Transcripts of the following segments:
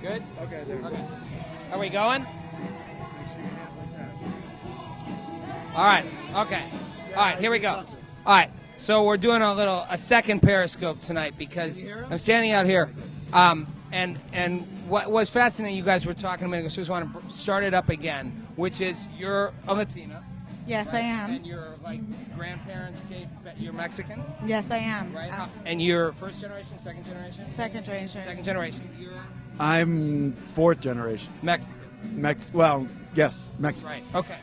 Good? Okay, there we go. Are we going? Make sure your hands like that. All right. Okay. All right, here we go. All right. So we're doing a second Periscope tonight because I'm standing out here. And what was fascinating, you guys were talking a minute ago, so I just want to start it up again, which is you're a Latina. Yes, right? I am. And your grandparents you're Mexican, Yes, I am. right? And you're first generation, second generation? Second generation. Second generation. You're I'm fourth generation. Mexican. Yes, Mexican. Right. Okay.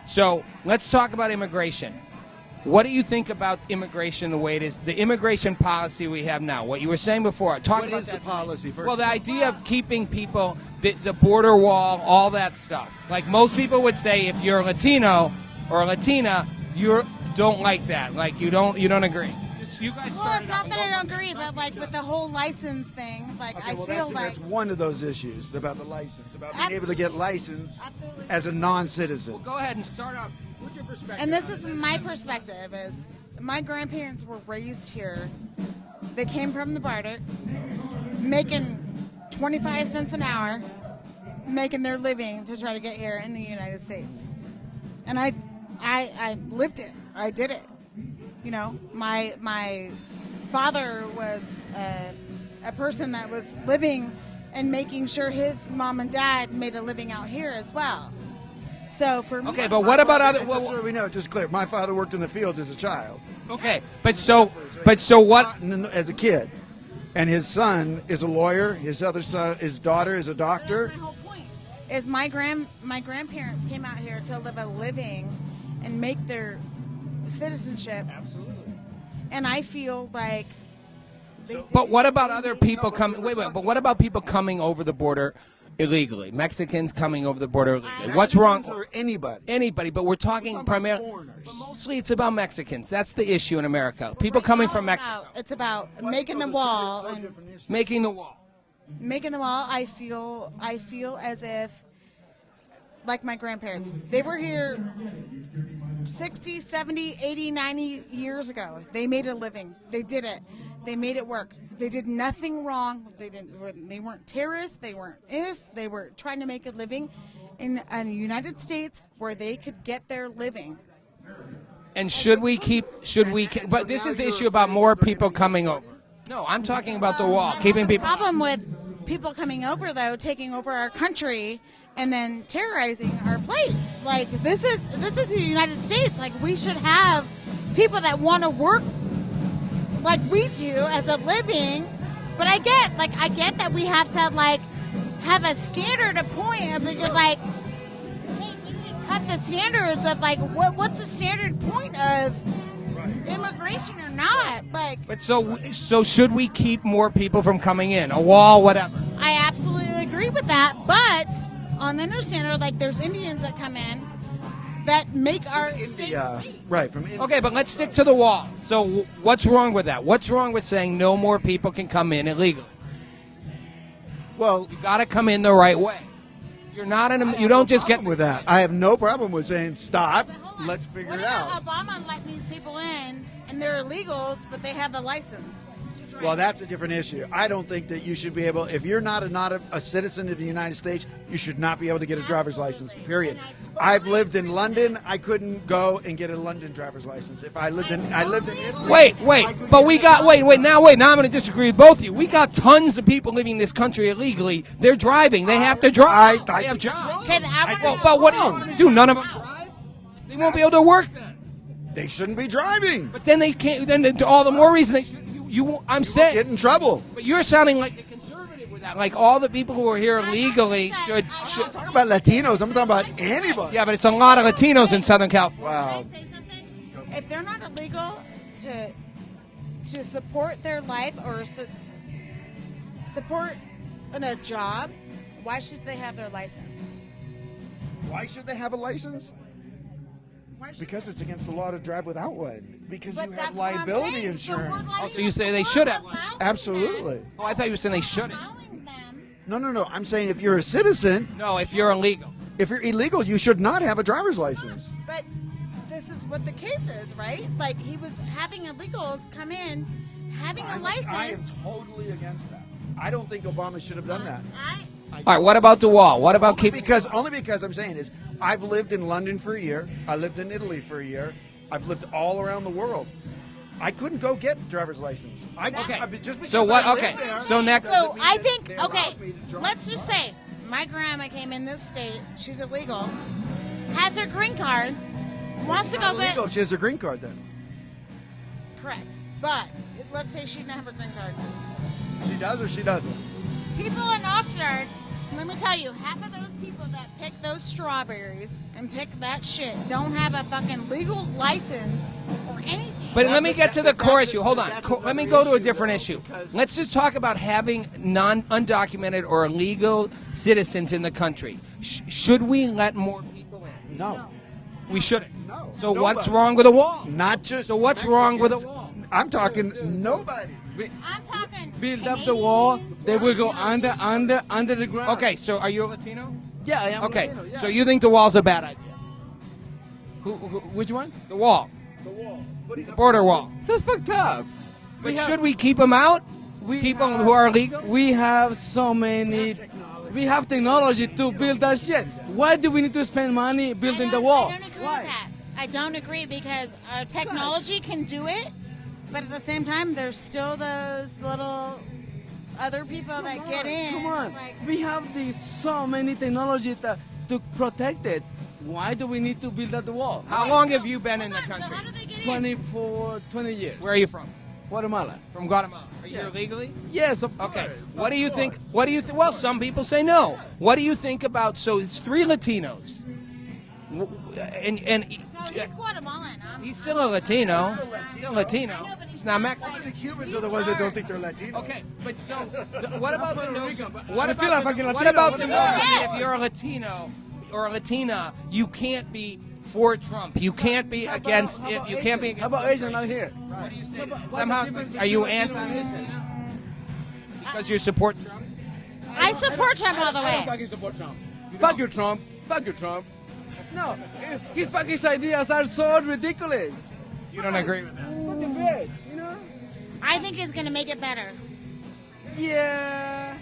So let's talk about immigration. What do you think about immigration the way it is, the immigration policy we have now? What you were saying before. Talk What about is that. the policy first? Well, the idea of keeping people, the border wall, all that stuff. Like most people would say, if you're Latino or Latina, you don't like that. Like you don't agree. You guys Well, it's not that I don't agree, but like with the whole license thing, like Okay, I well, feel that's one of those issues about the license, about being able to get licensed Absolutely. as a non-citizen. Well, go ahead and start off. What's your perspective? And this is my perspective is my grandparents were raised here. They came from the border, making 25 cents an hour, making their living to try to get here in the United States. And I lived it. I did it. You know, my father was a person that was living and making sure his mom and dad made a living out here as well. So for me, Okay, but what about other? Just so we know, just clear. My father worked in the fields as a child. Okay, but so what? As a kid, and his son is a lawyer. His other son, his daughter, is a doctor. That's my whole point. Is my grandparents came out here to live a living and make their citizenship. Absolutely. And I feel like. But what about other people coming? Wait. But what about people coming over the border illegally? Mexicans coming over the border illegally. What's wrong? Or anybody. Anybody, but we're talking primarily. foreigners. But mostly, it's about Mexicans. That's the issue in America. People coming from Mexico, It's about making the wall and making the wall. making the wall. I feel as if, like my grandparents, they were here 60, 70, 80, 90 years ago. They made a living. They did it. They made it work. They did nothing wrong. They weren't terrorists. They weren't They were trying to make a living in the United States where they could get their living. And should we? But this is the issue about more people coming over. No, I'm talking about the wall, keeping people. The problem with people coming over, though, taking over our country and then terrorizing our place. Like this is the United States. Like we should have people that want to work like we do as a living. But I get that we have to like have a standard, a point of like, hey, we should cut the standards of like what's the standard point of immigration or not? Like, But so should we keep more people from coming in? A wall, whatever. I absolutely agree with that, but on the understanding, like there's Indians that come in that make our state great. Right, from India. Okay, but let's stick to the wall. So what's wrong with that? What's wrong with saying no more people can come in illegally? Well, You got to come in the right way. You're not you don't just get with that. I have no problem with saying stop. But hold on. Let's figure what it about out. Obama letting these people in and they're illegals, but they have the license? Well, that's a different issue. I don't think that you should be able, if you're not a citizen of the United States, you should not be able to get a driver's license, period. I've lived in London. I couldn't go and get a London driver's license. If I lived in Italy. Wait, but we got, wait, now I'm going to disagree with both of you. We got tons of people living in this country illegally. They're driving. They have to drive. They have jobs. Okay, But what are you going to do? None of them drive? They won't be able to work then. They shouldn't be driving. But then they can't, then all the more reason they should. I'm saying. Get in trouble. But you're sounding like a conservative with that. Like all the people who are here illegally should. I'm not talking about Latinos. I'm talking about anybody. Yeah, but it's a lot of Latinos in Southern California. Wow. Can I say something? If they're not illegal to support their life or support in a job, why should they have their license? Why should they have a license? Because it's against the law to drive without one. Because But you that's have what I'm liability saying. insurance. Oh, so you say they should have. Absolutely. Oh, I thought you were saying they shouldn't. Allowing them. No. I'm saying if you're a citizen, No, if you're illegal. if you're illegal, you should not have a driver's license. But this is what the case is, right? Like he was having illegals come in, having a license. I am totally against that. I don't think Obama should have done that. All right, what about the wall? What about keeping? Only because I'm saying is I've lived in London for a year. I lived in Italy for a year. I've lived all around the world. I couldn't go get a driver's license. Just because So what? I lived Okay. there, So next. So I they think, allowed okay, me to drive. let's just say my grandma came in this state. She's illegal, has her green card, wants to go get. Illegal. She has a green card then. Correct. But let's say she didn't have her green card. She does or she doesn't. People in Oxnard, let me tell you, half of those people that pick those strawberries and pick that shit don't have a fucking legal license or anything. But let me get to the core issue. Hold on. That's Let me another go to a issue, different though, issue. because- Let's just talk about having undocumented or illegal citizens in the country. Should we let more people in? No. We shouldn't. No. So Nobody. what's wrong with a wall? Not just. So what's wrong with a Mexicans. wall? I'm talking nobody. I'm talking Build up the wall. Canadians, They will go Filipinos. under the ground. Okay, so are you a Latino? Yeah, I am. Okay, Latino, yeah. so you think the wall's a bad idea? Which one? The wall, The wall. the border wall. That's fucked up. But should we keep them out? People who are illegal? We have so many. We have technology to build that shit. Why do we need to spend money building the wall? I don't agree Why? with that. I don't agree because our technology can do it, but at the same time, there's still those little other people that get in. Come on. Like, We have so many technology to protect it. Why do we need to build up the wall? How long have you been in the hold on, so country? how do they get in? 20 years. Where are you from? Guatemala. From Guatemala. Are you Yeah. illegally? Yes, of course. Okay. What do you think? What do you think? Well, some people say no. What do you think about? So it's 3 Latinos, and No, he's Guatemalan. he's still a Latino. Still Latino. I know, but He's not The Mexican. Cubans are the ones that don't think they're Latino. Okay, but so what about the notion? What I'm still a about fucking the, what Latino. about What the the notion hell? that if you're a Latino or a Latina, you can't be for Trump. You can't be against it. You can't be. How about Asian out here? What do you say? Somehow, are you anti? Because you support Trump? I support Trump all the I don't way. fucking support Trump. Fuck you, Trump. Fuck you, Trump. No, his fucking ideas are so ridiculous. You don't agree with that? Fucking bitch, you know? I think he's going to make it better. Yeah.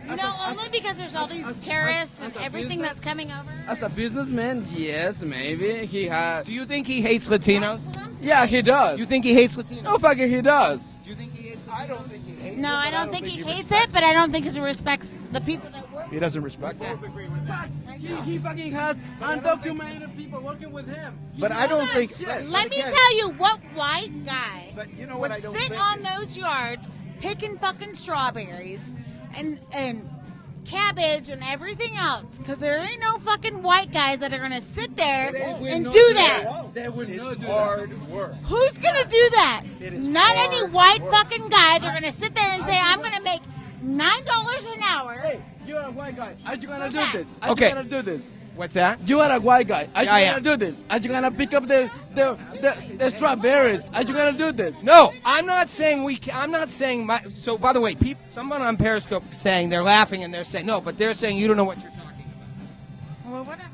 No, only because there's all these terrorists and as a everything business- that's coming over. As a businessman, yes, maybe he has. Do you think he hates Latinos? That's what I'm saying. Yeah, he does. You think he hates Latinos? No, fucking he does. Do you think he hates Latinos? I don't think he hates No, it, I but don't think he hates respects it, but I don't think he respects the people that work. He doesn't respect it. He fucking has undocumented people working with him. But I don't think. Let me tell you what white guy But you know would what I don't sit think on is- those yards picking fucking strawberries and cabbage and everything else, because there ain't no fucking white guys that are gonna sit there and do that. They will It's not do hard work. Who's gonna do that? It is Not hard any white work. fucking guys are gonna sit there and say, "I'm gonna make $9 an hour." Hey, you're a white guy. Are you gonna do Okay. this? Are Okay. you gonna do this? What's that? You are a white guy. Are Yeah, I you am. gonna do this? Are you gonna pick up the strawberries? Are you gonna do this? No, I'm not saying we. I'm not saying my. So, by the way, someone on Periscope is saying they're laughing and they're saying no, but they're saying you don't know what you're talking about. Well, whatever.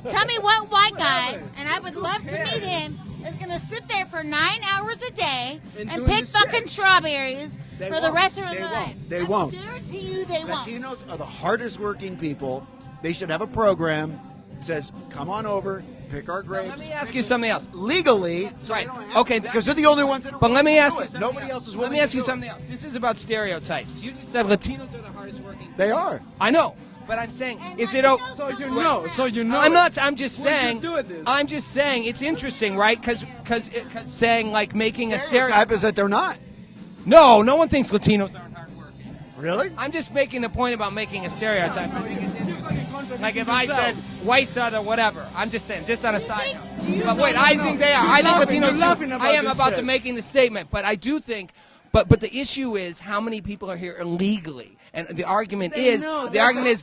Tell me what white guy, and I would love to meet him, is gonna sit there for 9 hours a day And and doing pick this shit. fucking strawberries They for the won't. rest of They their won't. life. They I won't. guarantee you they won't. Latinos are the hardest working people. They should have a program that says, come on over, pick our grapes. Let me ask you something else. Legally, so Right. they don't have Okay, to, because they're the only ones that are But let me willing to ask do you it. something Nobody else is Let willing me ask to you do something it. else. This is about stereotypes. You just said Latinos are the hardest working. They are. I know, but I'm saying, And is it? Latinos So you don't know. like So that. you know. I'm it. not. I'm just What are you saying. doing this? I'm just saying it's interesting, right? Because saying like making a Stereotype stereotype. is that they're not. No, no one thinks Latinos aren't hardworking. Really? I'm just making the point about making a stereotype. I think it's interesting. Like if I yourself. said whites are the whatever, I'm just saying, just on a side do you note. But wait, think- I think they are. You're I think laughing- Latinos. you're laughing do. about I am this about to shit. making the statement, but I do think. But the issue is how many people are here illegally, and the argument is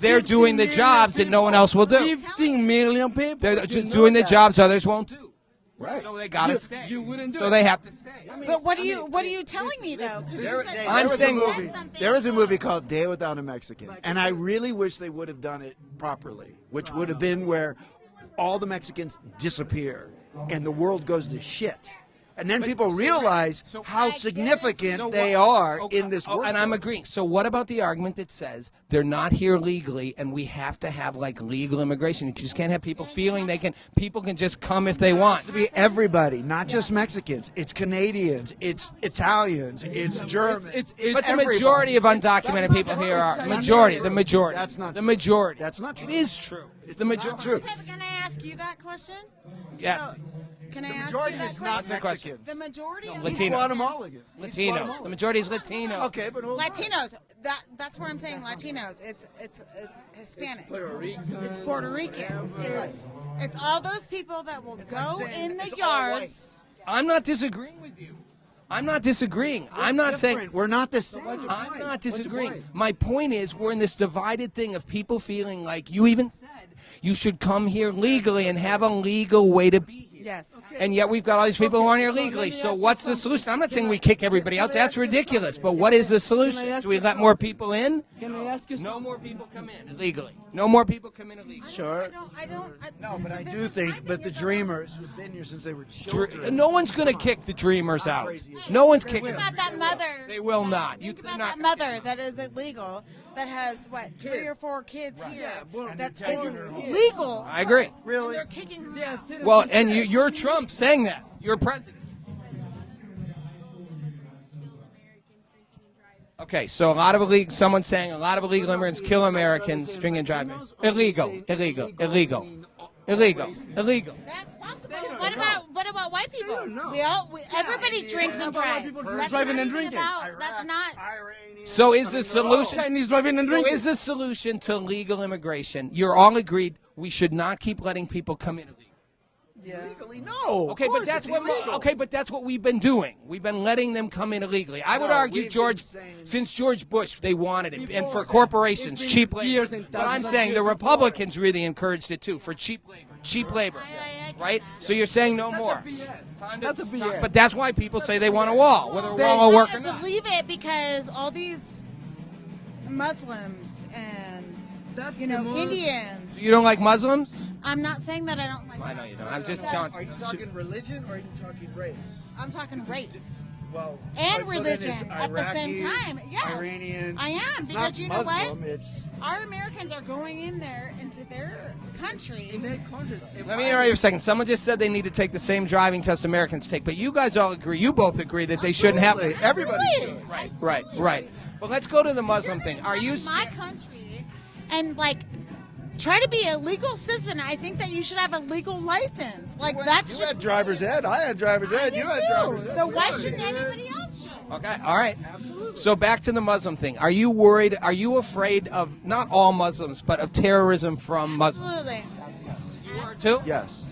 they're doing the jobs that no one else will do. 15 million people. They're You know doing the that. jobs others won't do. Right. So they gotta You- stay. you wouldn't do so it. they have to stay. But what are you telling me though? 'Cause you said- I'm was saying- a movie. There was a movie called Day Without a Mexican, and I really wish they would have done it properly, which would have been where all the Mexicans disappear and the world goes to shit. And then But- people realize how significant So they what- are so- in this world. And I'm agreeing. So what about the argument that says they're not here legally, and we have to have like legal immigration? You just can't have people feeling people can just come if they want. to be everybody, not just Mexicans. It's Canadians, it's Italians, it's Germans. But the majority of undocumented people here are majority. The majority. That's not the true. majority. That's not true. It is true. It's the majority. true. Okay, but can I ask you that question? Yeah. So, can I ask Majority you that is not question? Mexicans. The majority of Latino. He's Guatemalan. He's Latinos. Guatemalan. The majority is Latino. Okay, but hold on. Latinos. That's where I'm saying Latinos. It's Hispanic. It's Puerto Rican. It's all those people that will go in the yards. I'm not disagreeing with you. I'm not disagreeing. I'm not saying. We're not the same. I'm not disagreeing. My point is, we're in this divided thing of people feeling like you even said you should come here legally and have a legal way to be here. Yes. And yet we've got all these people who aren't here legally. So what's the solution? I'm not saying we kick everybody out. That's ridiculous. But what is the solution? Do we let more people in? Can I ask you No something? more people come in illegally. No more people come in illegally. Sure. No, but I do think, but the dreamers who've been here since they were children. No one's going to kick the dreamers out. No one's kicking Think them. about that mother. They will not. Think They're about not that gonna mother that is illegal, that has, what, 3 or 4 kids here. And That's they're taking her home. illegal. I agree. Really? They're kicking her out. Well, and you're Trump saying that. You're president. Okay, so someone's saying a lot of illegal immigrants kill Americans drinking and driving. Illegal. That's possible. What about white people? Everybody drinks and drives. That's driving not and even drinking. about- That's not. So is the solution? Chinese driving and So drinking. is the solution to legal immigration? You're all agreed we should not keep letting people come in illegally. Legally, no. Okay, but that's what we've been doing. We've been letting them come in illegally. I would argue, we've George, been saying- since George Bush, they wanted it, and for corporations, cheap years labor. and But I'm thousands of saying the years Republicans really encouraged it too, for cheap labor, right? So you're saying no more. Time to That's a BS. But that's why people say they want a wall, whether a wall will work or I not. believe it because all these Muslims and Indians. You don't like Muslims? I'm not saying that I don't like. I know you don't. I'm just telling. Are you talking religion or are you talking race? I'm talking race Well, and so then religion it's at the same Iraqi, time. Yes, Iranians. I am It's because not you know Muslim, what? It's Our Americans are going in there into their country. Let me interrupt you for a second. Someone just said they need to take the same driving test Americans take, but you guys all agree. You both agree that they shouldn't have. Everybody Really? should. Right. Well, let's go to the Muslim thing. Are you? My country and try to be a legal citizen. I think that you should have a legal license. That's You just had driver's ed. I had driver's ed. You had driver's ed. So why shouldn't anybody else should? Okay. All right. Absolutely. So back to the Muslim thing. Are you worried? Are you afraid of not all Muslims, but of terrorism from Muslims? Absolutely. You are too. Yes.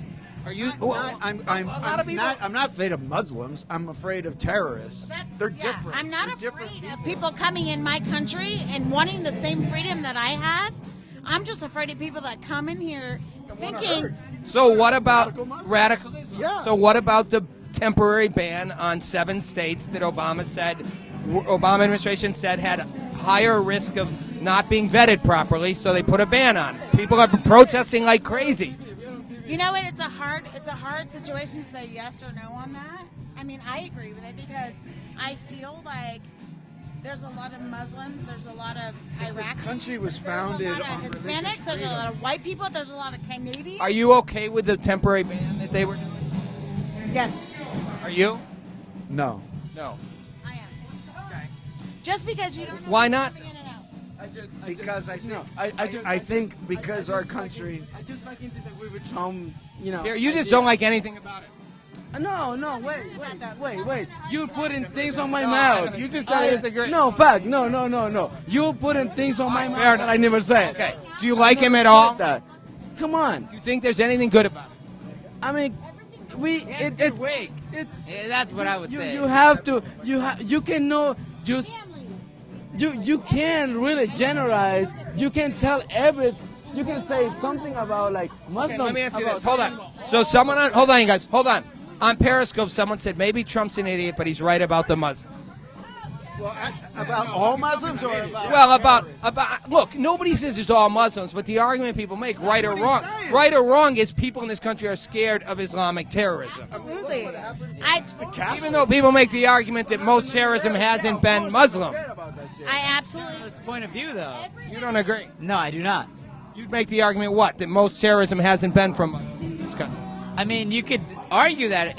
Are you? I'm not afraid of Muslims. I'm afraid of terrorists. They're different. I'm not They're afraid different of people coming in my country and wanting the same freedom that I have. I'm just afraid of people that come in here thinking. So what about Radical Muslims. radicalism? Yeah. So what about the temporary ban on 7 states that Obama administration said had higher risk of not being vetted properly, so they put a ban on it. People are protesting like crazy. You know what? It's a hard situation to say yes or no on that. I mean, I agree with it because I feel like there's a lot of Muslims, there's a lot of Iraqis. This country was there's founded a lot on of religious Hispanics, there's a freedom. lot of white people, there's a lot of Canadians. Are you okay with the temporary ban that they were doing? Yes, Are you? No. No. I am. Just because you don't know Why who's not? coming in and out. Because I think I think because our country. I just fucking disagree with Trump. Here, you just don't like anything about it. No, wait. You putting things on my No, mouth. I- You just I said disagree. No, fact. No. You putting things on my mouth that I never said. Okay. Do you like him at all? That. Come on. Do you think there's anything good about it? I mean, it's weak. That's what I would say. you have to you can know just you can really generalize. You can tell you can say something about Muslims. Okay, let me ask you about- this. Hold on. So hold on, you guys. Hold on. On Periscope, someone said maybe Trump's an idiot, but he's right about the Muslims. About all Muslims or about? Well, about look, nobody says it's all Muslims, but the argument people make, right or wrong, is people in this country are scared of Islamic terrorism. Absolutely. Even though people make the argument that most terrorism hasn't been Muslim. I absolutely. This point of view, though. You don't agree? No, I do not. You'd make the argument what? That most terrorism hasn't been from this country. I mean, you could argue that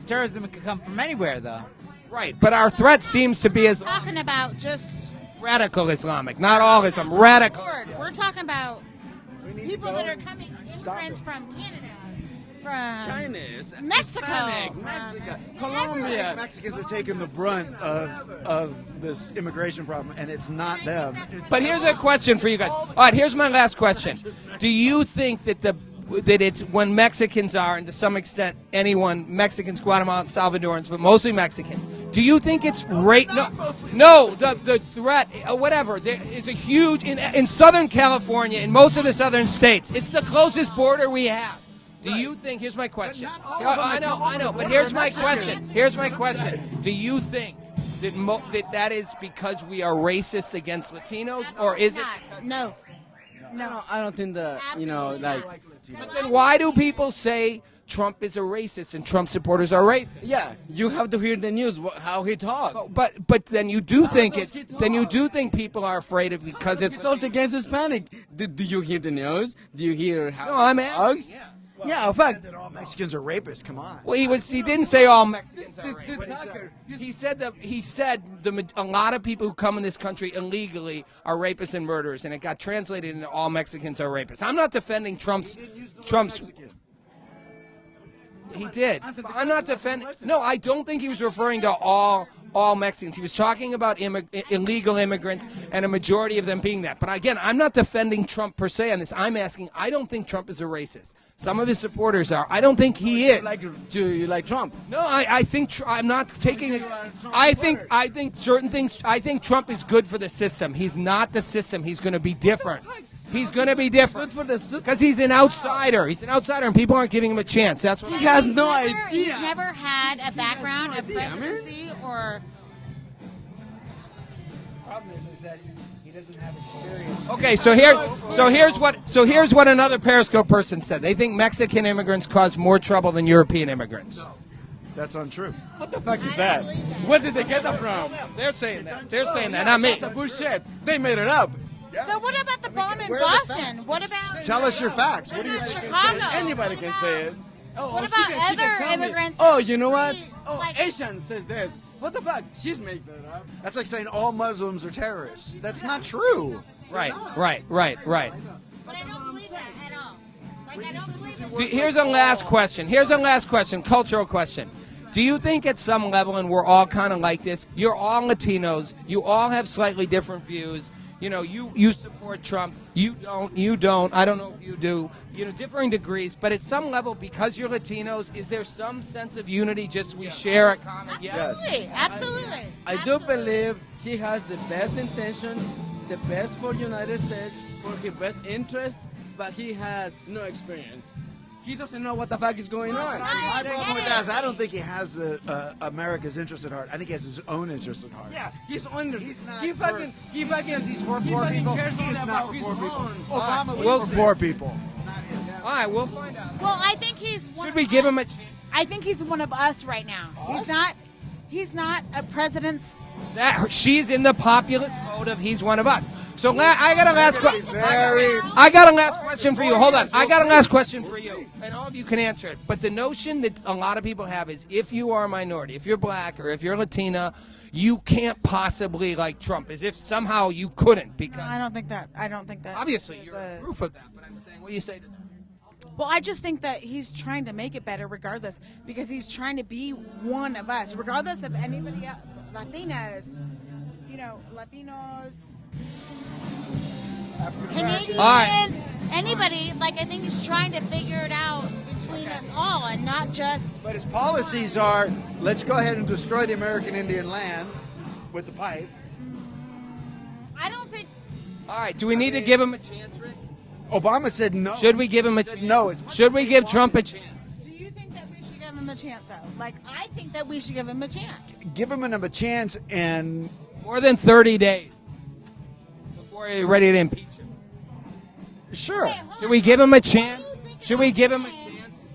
terrorism could come from anywhere, though. Right, but our threat seems to be as Talking about just radical Islamic, not all Islam, radical. We're talking about people that are coming, immigrants from Canada, from Chinese, Mexico, Hispanic, from Mexico, everywhere. Colombia. Mexicans are taking the brunt of this immigration problem, and it's not them. But here's a question for you guys. All right, here's my last question. Do you think that it's when Mexicans are, and to some extent anyone, Mexicans, Guatemalans, Salvadorans, but mostly Mexicans, do you think it's No, the threat, whatever. There is a huge, in Southern California, in most of the southern states, it's the closest border we have. Do you think, here's my question. I know, but here's my question. Do you think that is because we are racist against Latinos, or is it? No. No, I don't think that, But then why do people say Trump is a racist and Trump supporters are racist? Yeah, you have to hear the news, how he talks. But then you do think people are afraid of because it's He talks against Hispanic. Do you hear the news? Do you hear how No, I'm he asking. talks? Yeah, in fact. That all Mexicans are rapists. Come on. Well, he didn't say all Mexicans are This racist. sucker. He said a lot of people who come in this country illegally are rapists and murderers, and it got translated into all Mexicans are rapists. I'm not defending Trump's. He did. I'm not defending. No, I don't think he was referring to all Mexicans. He was talking about illegal immigrants and a majority of them being that. But again, I'm not defending Trump per se on this. I'm asking. I don't think Trump is a racist. Some of his supporters are. I don't think he is. You like Trump? No, I think I'm not taking it. I think certain things. I think Trump is good for the system. He's not the system. He's going to be different. He's going to be different Good for the system. because he's an outsider. He's an outsider, and people aren't giving him a chance. That's what He has no He's idea. never had a background of idea, man. presidency or. Problem is that he doesn't have experience. Okay, here's what another Periscope person said. They think Mexican immigrants cause more trouble than European immigrants. That's untrue. What the fuck is that? Where did they get that from? They're saying that. They're saying that, not me. That's a bullshit. They made it up. So what about the bomb in where are the Boston? What about? Tell us your facts. What What do you about think? Chicago? Anybody What can about- say it. What she about can other tell me. immigrants? Oh, you know what? Like- Oh, Asian says this. What the fuck? She's making that up. That's like saying all Muslims are terrorists. That's not true. Right. But I don't believe that at all. Like I don't believe it. Here's a last question. Cultural question. Do you think at some level, and we're all kind of like this, you're all Latinos, you all have slightly different views, you support Trump, you don't, I don't know if you do, differing degrees, but at some level, because you're Latinos, is there some sense of unity, just we share a common, Absolutely. I do believe he has the best intentions, the best for United States, for his best interest, but he has no experience. He doesn't know what the fuck is going on. My problem with that is I don't think he has America's interest at heart. I think he has his own interest at heart. Yeah, he's under. He's not He fucking says he's for he poor fucking people. cares He's only not about for his poor people. own. Obama We'll was see. for poor people. All right, we'll find out. Well, I think he's. One Should of we give us. him a... I think he's one of us right now. He's not a president's. She's in the populist mode of he's one of us. So I got a last question. Very. I got a last question for you. Hold on. I got a last question for you, and all of you can answer it. But the notion that a lot of people have is if you are a minority, if you're black or if you're Latina, you can't possibly like Trump, as if somehow you couldn't. Because I don't think that. obviously is you're proof of that. But I'm saying, what do you say to that? Well, I just think that he's trying to make it better regardless because he's trying to be one of us, regardless of anybody else. Latinas, Latinos, Canadians, All right. anybody. Like, I think he's trying to figure it out between us all and not just. But his policies are, let's go ahead and destroy the American Indian land with the pipe. I don't think. All right. Do we need to give him a chance, Rick? Obama said no. Should we give him a Said no. Should we give Trump a chance? Do you think that we should give him a a chance, though. Like, I think that we should give him a chance. Give him a chance, and More than 30 days before you're ready to impeach him. sure. Should we give him a chance? Should we give him a chance?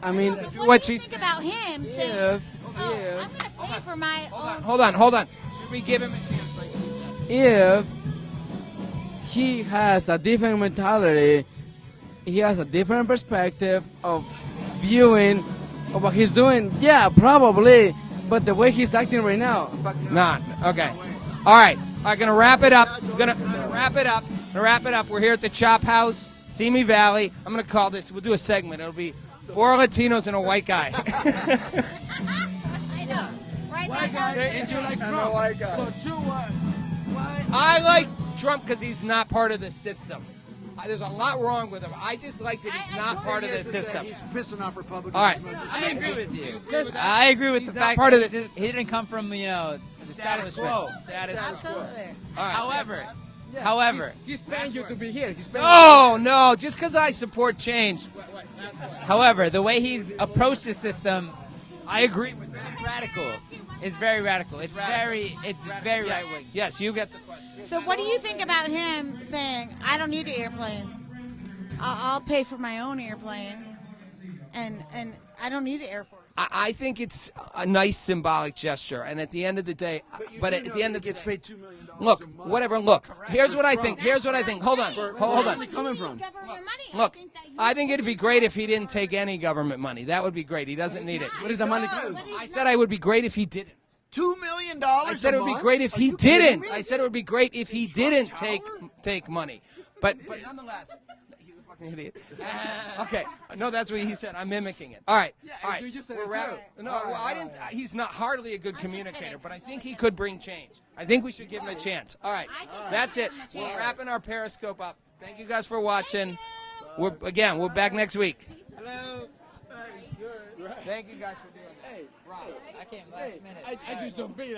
I mean, What do you think about him saying, if I'm going to pay for my own... Hold on. Should we give him a chance, like she said? if he has a different mentality, he has a different perspective of viewing of what he's doing, yeah, probably. But the way he's acting right now, fuck no. Not. Okay. All right. Gonna wrap it up. Gonna wrap it up. We're here at the Chop House, Simi Valley. I'm gonna call this. We'll do a segment. It'll be 4 Latinos and a white guy. I know. Right White guy and you like And a Trump. white guy. So two what? Why? I like Trump because he's not part of the system. There's a lot wrong with him. I just like that he's not part of the system. He's pissing off Republicans. All right. I agree with you. I agree with He's the not fact part that of this. he didn't come from, the status quo. Absolutely. All right. However, He's paying you to be here. He's paying No, just because I support change. however, the way he's approached the system I agree with that. is very radical. It's very right wing. Yes, you get the question. So what do you think about him saying, I don't need an airplane. I'll pay for my own airplane, and I don't need an Air Force. I think it's a nice symbolic gesture, and at the end of the day, but at the end of the gets day, paid $2 million. look, a month. whatever. Look, here's what I think. Hold on. Hold on. coming from? Government money. Look, that you- I think it'd be great if he didn't take any government money. That would be great. He doesn't need it. What is the money? I said I would be great if he didn't. $2 million. I said it would be great if he didn't. I said it would be great if he didn't take money. But nonetheless, he's a fucking idiot. Okay, no, that's what he said. I'm mimicking it. All right, all right. you just said We're it wrapping. too. No, well, I didn't. He's not hardly a good communicator, but I think he could bring change. I think we should give him a chance. All right, that's it. We're wrapping our Periscope up. Thank you guys for watching. We're back next week. Hello. Thank you guys for doing this. I came last minute. I just don't beat